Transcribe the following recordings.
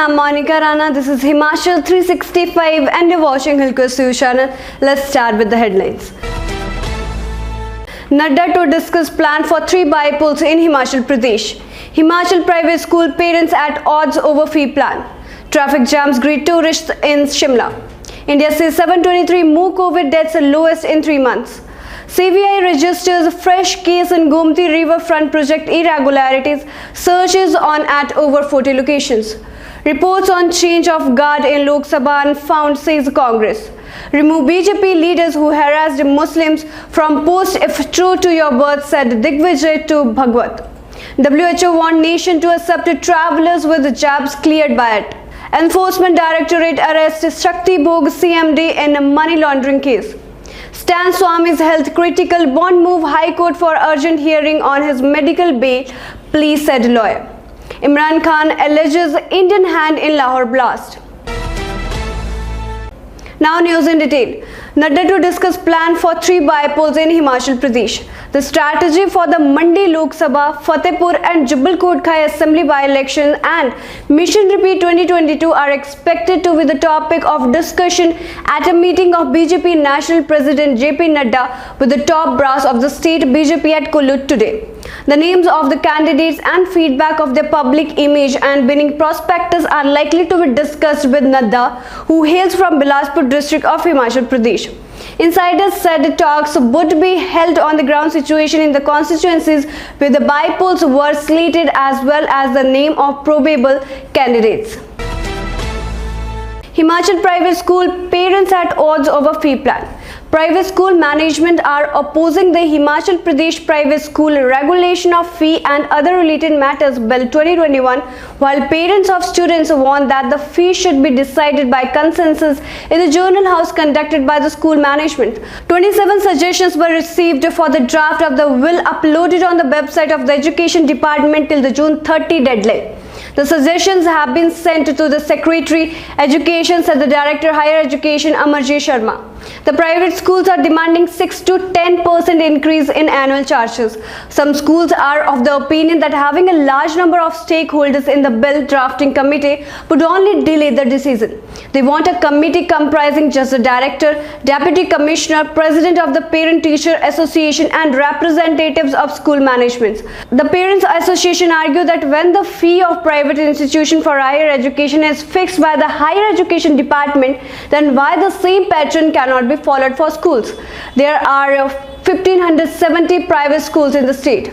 I'm Monica Rana. This is Himachal 365 and you're watching Hilkos News channel. Let's start with the headlines. Nadda to discuss plan for 3 bypolls in Himachal Pradesh. Himachal private school parents at odds over fee plan. Traffic jams greet tourists in Shimla. India sees 723 more COVID deaths, lowest in 3 months. CBI registers fresh case in Gomati River Front project irregularities, searches on at over 40 locations. Reports on change of guard in Lok Sabha unfounded, says Congress. Remove BJP leaders who harassed Muslims from post if true to your birth, said Digvijaya to Bhagwat. WHO warned nation to accept travelers with jabs cleared by it. Enforcement Directorate arrests Shakti Bhog CMD in a money laundering case. Stan Swamy's health critical, bond move High Court for urgent hearing on his medical bail plea, said lawyer. Imran Khan alleges Indian hand in Lahore blast. Now news in detail. Nadda to discuss plan for 3 bypolls in Himachal Pradesh. The strategy for the Mandi Lok Sabha, Fatehpur and Jubbal Kootkhai Assembly by-election and Mission Repeat 2022 are expected to be the topic of discussion at a meeting of BJP National President JP Nadda with the top brass of the state BJP at Kullu today. The names of the candidates and feedback of their public image and winning prospectus are likely to be discussed with Nadda, who hails from Bilaspur district of Himachal Pradesh. Insiders said talks would be held on the ground situation in the constituencies where the bypolls were slated, as well as the name of probable candidates. Himachal private school parents at odds over fee plan. Private school management are opposing the Himachal Pradesh Private School Regulation of Fee and Other Related Matters Bill 2021, while parents of students want that the fee should be decided by consensus in the journal house conducted by the school management. 27 suggestions were received for the draft of the bill uploaded on the website of the Education Department till the June 30 deadline. The suggestions have been sent to the Secretary Education, said the Director Higher Education Amarjit Sharma. The private schools are demanding 6 to 10% increase in annual charges. Some schools are of the opinion that having a large number of stakeholders in the bill drafting committee would only delay the decision. They want a committee comprising just the Director, Deputy Commissioner, President of the Parent Teacher Association and representatives of school managements. The Parents Association argue that when the fee of private institution for higher education is fixed by the Higher Education Department, then why the same pattern cannot be followed for schools? There are 1,570 private schools in the state.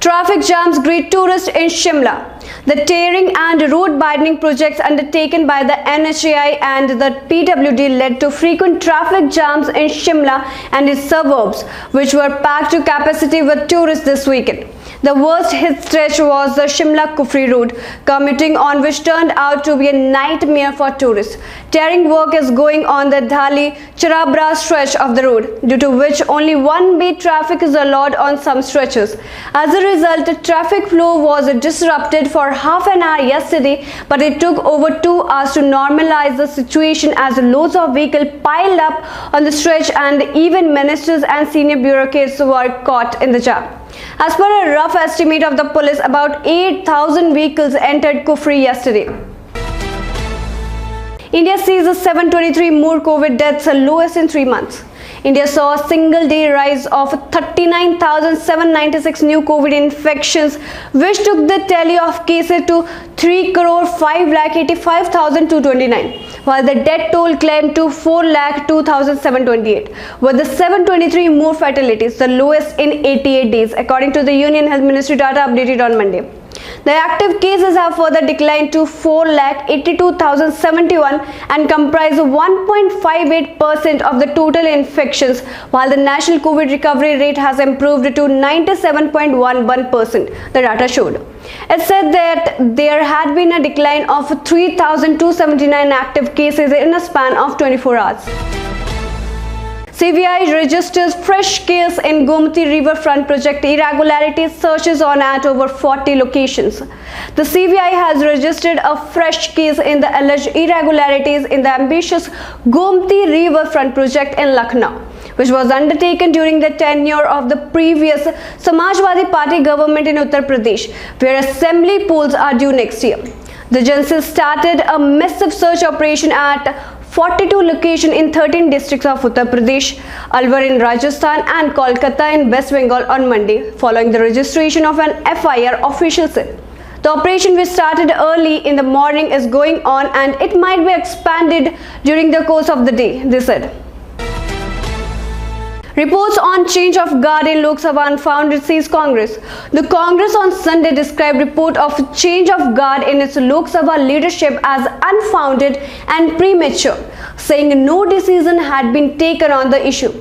Traffic jams greet tourists in Shimla. The tearing and road widening projects undertaken by the NHAI and the PWD led to frequent traffic jams in Shimla and its suburbs, which were packed to capacity with tourists this weekend. The worst hit stretch was the Shimla-Kufri road, commuting on which turned out to be a nightmare for tourists. Tearing work is going on the Dhali-Charabra stretch of the road, due to which only one-way traffic is allowed on some stretches. As a result, the traffic flow was disrupted for half an hour yesterday, but it took over 2 hours to normalize the situation as loads of vehicles piled up on the stretch and even ministers and senior bureaucrats were caught in the jam. As per a rough estimate of the police, about 8,000 vehicles entered Kufri yesterday. India sees 723 more COVID deaths, lowest in 3 months. India saw a single-day rise of 39,796 new COVID infections, which took the tally of cases to 3,585,229, while the death toll climbed to 4,02,728, with the 723 more fatalities, the lowest in 88 days, according to the Union Health Ministry data updated on Monday. The active cases have further declined to 4,82,071 and comprise 1.58% of the total infections, while the national COVID recovery rate has improved to 97.11%, the data showed. It said that there had been a decline of 3,279 active cases in a span of 24 hours. CBI registers fresh case in Gomati River Front project irregularities, searches on at over 40 locations. The CBI has registered a fresh case in the alleged irregularities in the ambitious Gomati River Front project in Lucknow, which was undertaken during the tenure of the previous Samajwadi Party government in Uttar Pradesh, where assembly polls are due next year. The agency started a massive search operation at 42 locations in 13 districts of Uttar Pradesh, Alwar in Rajasthan and Kolkata in West Bengal on Monday, following the registration of an FIR, officials said. The operation, which started early in the morning, is going on and it might be expanded during the course of the day, they said. Reports on change of guard in Lok Sabha unfounded, says Congress. The Congress on Sunday described report of change of guard in its Lok Sabha leadership as unfounded and premature, saying no decision had been taken on the issue.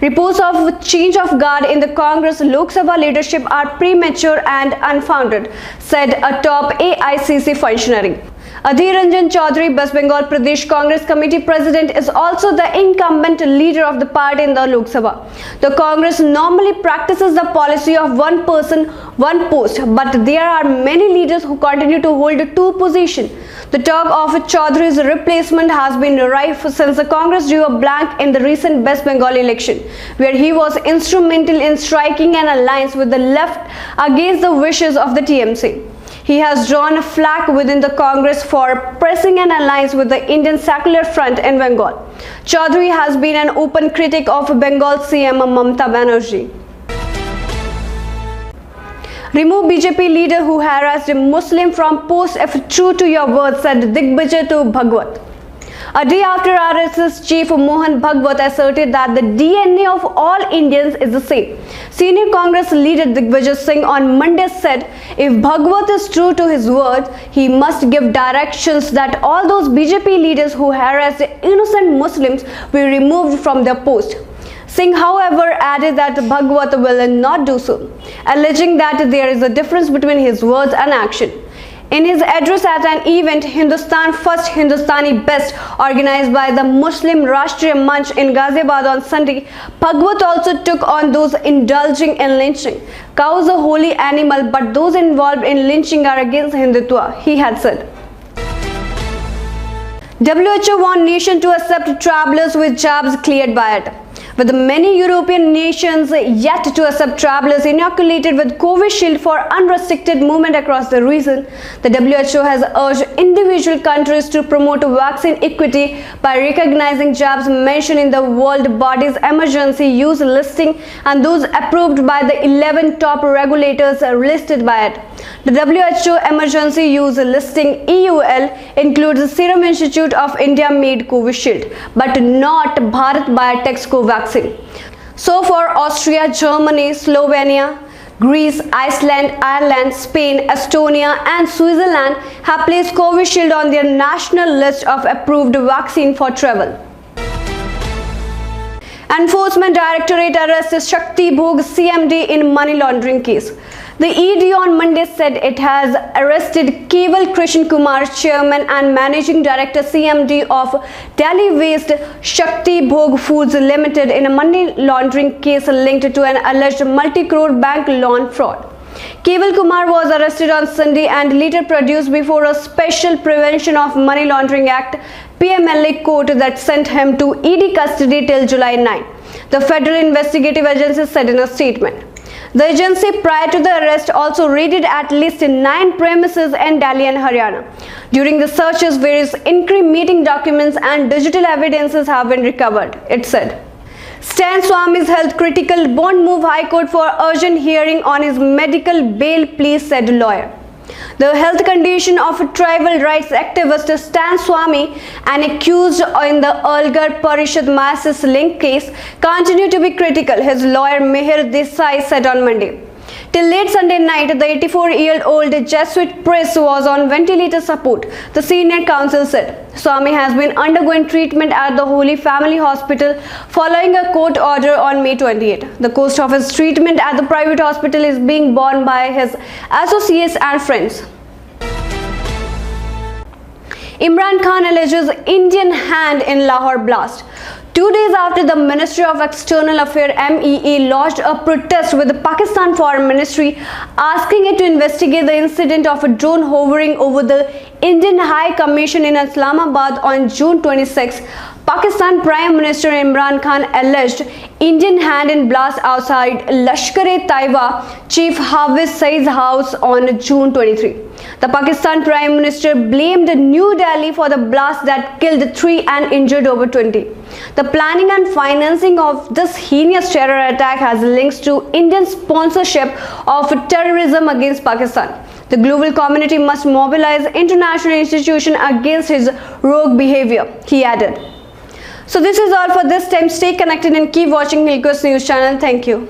Reports of change of guard in the Congress Lok Sabha leadership are premature and unfounded, said a top AICC functionary. Adhir Ranjan Chaudhary, West Bengal Pradesh Congress Committee President, is also the incumbent leader of the party in the Lok Sabha. The Congress normally practices the policy of one person, one post, but there are many leaders who continue to hold two positions. The talk of Chaudhary's replacement has been rife since the Congress drew a blank in the recent West Bengal election, where he was instrumental in striking an alliance with the left against the wishes of the TMC. He has drawn a flag within the Congress for pressing an alliance with the Indian Secular Front in Bengal. Chaudhary has been an open critic of Bengal CM Mamata Banerjee. Remove BJP leader who harassed a Muslim from post if true to your words, said Digvijaya to Bhagwat. A day after RSS chief Mohan Bhagwat asserted that the DNA of all Indians is the same, senior Congress leader Digvijaya Singh on Monday said if Bhagwat is true to his word, he must give directions that all those BJP leaders who harassed innocent Muslims be removed from their post. Singh, however, added that Bhagwat will not do so, alleging that there is a difference between his words and action. In his address at an event, Hindustan First Hindustani Best, organized by the Muslim Rashtriya Manch in Ghaziabad on Sunday, Bhagwat also took on those indulging in lynching. Cows are a holy animal, but those involved in lynching are against Hindutva, he had said. WHO warned nation to accept travelers with jabs cleared by it. With many European nations yet to accept travelers inoculated with Covishield for unrestricted movement across the region, the WHO has urged individual countries to promote vaccine equity by recognizing jabs mentioned in the World Body's emergency use listing and those approved by the 11 top regulators listed by it. The WHO emergency use listing EUL includes Serum Institute of India made Covishield, but not Bharat Biotech's Covaxin. So far, Austria, Germany, Slovenia, Greece, Iceland, Ireland, Spain, Estonia and Switzerland have placed Covishield on their national list of approved vaccine for travel. Enforcement Directorate arrests Shakti Bhog CMD in money laundering case. The ED on Monday said it has arrested Keval Krishan Kumar, Chairman and Managing Director CMD of Delhi-based Shakti Bhog Foods Limited in a money laundering case linked to an alleged multi-crore bank loan fraud. Keval Kumar was arrested on Sunday and later produced before a Special Prevention of Money Laundering Act PMLA court that sent him to ED custody till July 9, the Federal Investigative Agency said in a statement. The agency prior to the arrest also raided at least 9 premises in Delhi and Haryana. During the searches, various incriminating documents and digital evidences have been recovered, it said. Stan Swamy's health critical, won't move High Court for urgent hearing on his medical bail plea, said lawyer. The health condition of tribal rights activist Stan Swamy, an accused in the Algar Parishad Masses link case, continue to be critical, his lawyer Mihir Desai said on Monday. Till late Sunday night, the 84-year-old Jesuit priest was on ventilator support, the senior counsel said. Swamy has been undergoing treatment at the Holy Family Hospital following a court order on May 28. The cost of his treatment at the private hospital is being borne by his associates and friends. Imran Khan alleges Indian hand in Lahore blast. 2 days after the Ministry of External Affairs MEE lodged a protest with the Pakistan Foreign Ministry asking it to investigate the incident of a drone hovering over the Indian High Commission in Islamabad on June 26, Pakistan Prime Minister Imran Khan alleged Indian hand in blast outside Lashkar-e-Taiba Chief Hafiz Saeed's house on June 23. The Pakistan Prime Minister blamed New Delhi for the blast that killed 3 and injured over 20. The planning and financing of this heinous terror attack has links to Indian sponsorship of terrorism against Pakistan. The global community must mobilize international institutions against his rogue behavior, he added. So this is all for this time. Stay connected and keep watching Hilco's news channel. Thank you.